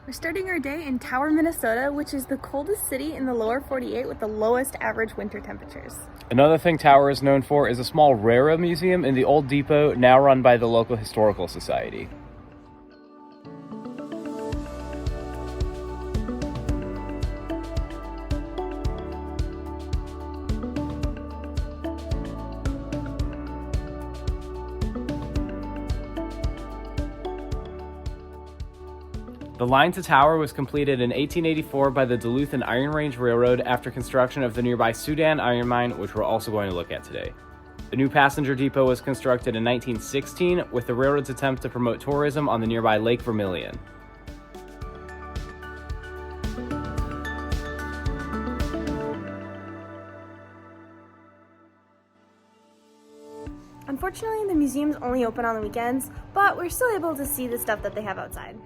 We're starting our day in Tower, Minnesota, which is the coldest city in the lower 48 with the lowest average winter temperatures. Another thing Tower is known for is a small railroad museum in the old depot, now run by the local historical society. The line to Tower was completed in 1884 by the Duluth and Iron Range Railroad after construction of the nearby Soudan Iron Mine, which we're also going to look at today. The new passenger depot was constructed in 1916 with the railroad's attempt to promote tourism on the nearby Lake Vermillion. Unfortunately, the museum's only open on the weekends, but we're still able to see the stuff that they have outside.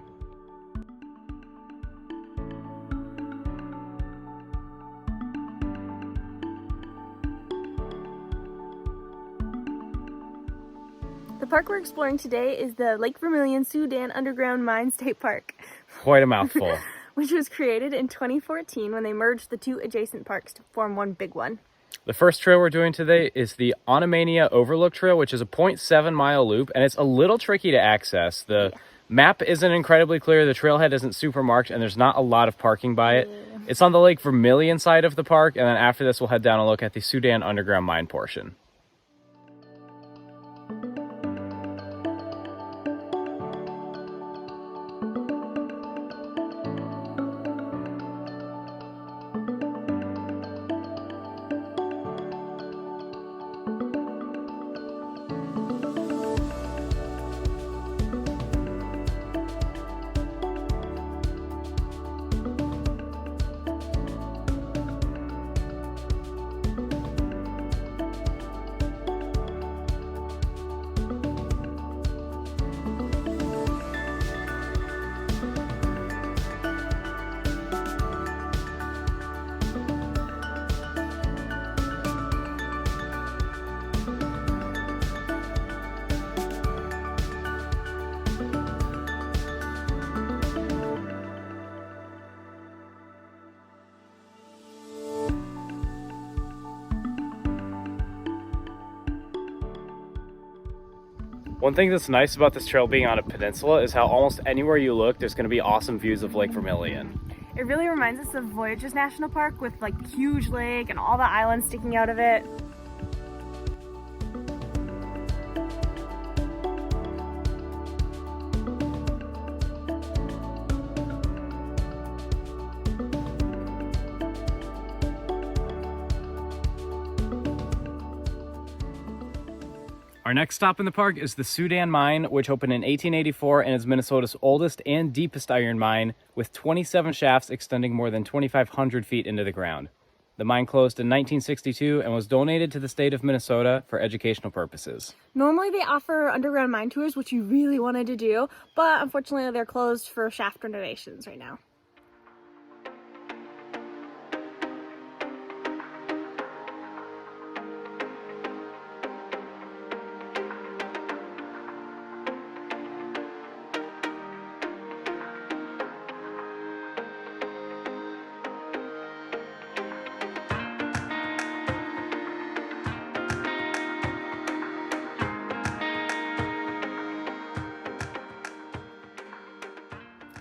The park we're exploring today is the Lake Vermilion Sudan Underground Mine State Park, Quite a mouthful. which was created in 2014 when they merged the two adjacent parks to form one big one. The first trail we're doing today is the Onamania Overlook Trail, which is a 0.7 mile loop, and it's a little tricky to access. The map isn't incredibly clear, the trailhead isn't super marked, and there's not a lot of parking by it. It's on the Lake Vermilion side of the park, and then after this we'll head down and look at the Sudan Underground Mine portion. One thing that's nice about this trail being on a peninsula is how almost anywhere you look, there's going to be awesome views of Lake Vermilion. It really reminds us of Voyages National Park with like huge lake and all the islands sticking out of it. Our next stop in the park is the Soudan Mine, which opened in 1884 and is Minnesota's oldest and deepest iron mine, with 27 shafts extending more than 2,500 feet into the ground. The mine closed in 1962 and was donated to the state of Minnesota for educational purposes. Normally they offer underground mine tours, which we really wanted to do, but unfortunately they're closed for shaft renovations right now.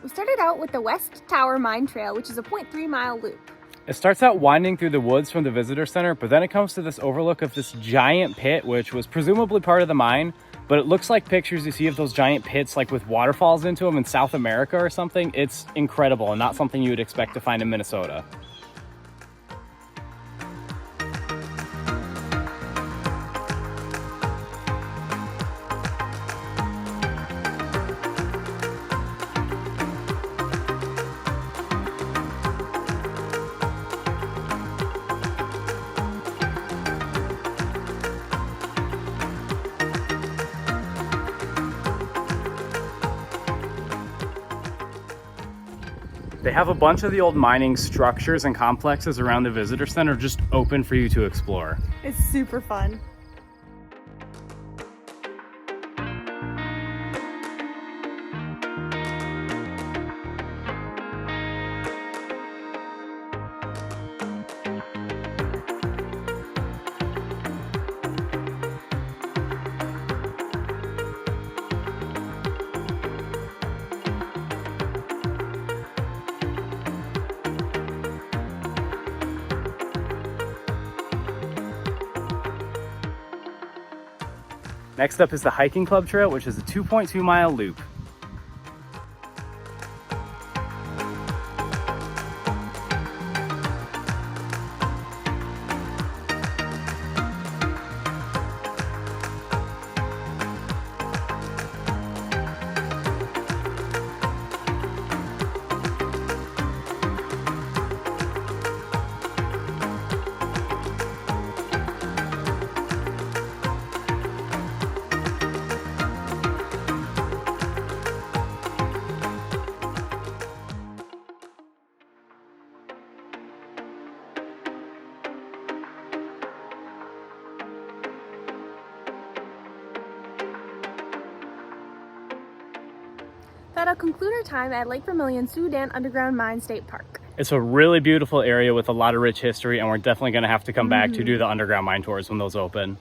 We started out with the West Tower Mine Trail, which is a 0.3 mile loop. It starts out winding through the woods from the visitor center, but then it comes to this overlook of this giant pit, which was presumably part of the mine, but it looks like pictures you see of those giant pits like with waterfalls into them in South America or something. It's incredible and not something you would expect to find in Minnesota. They have a bunch of the old mining structures and complexes around the visitor center just open for you to explore. It's super fun. Next up is the hiking club trail, which is a 2.2 mile loop. That'll conclude our time at Lake Vermillion Sudan Underground Mine State Park. It's a really beautiful area with a lot of rich history, and we're definitely going to have to come back to do the underground mine tours when those open.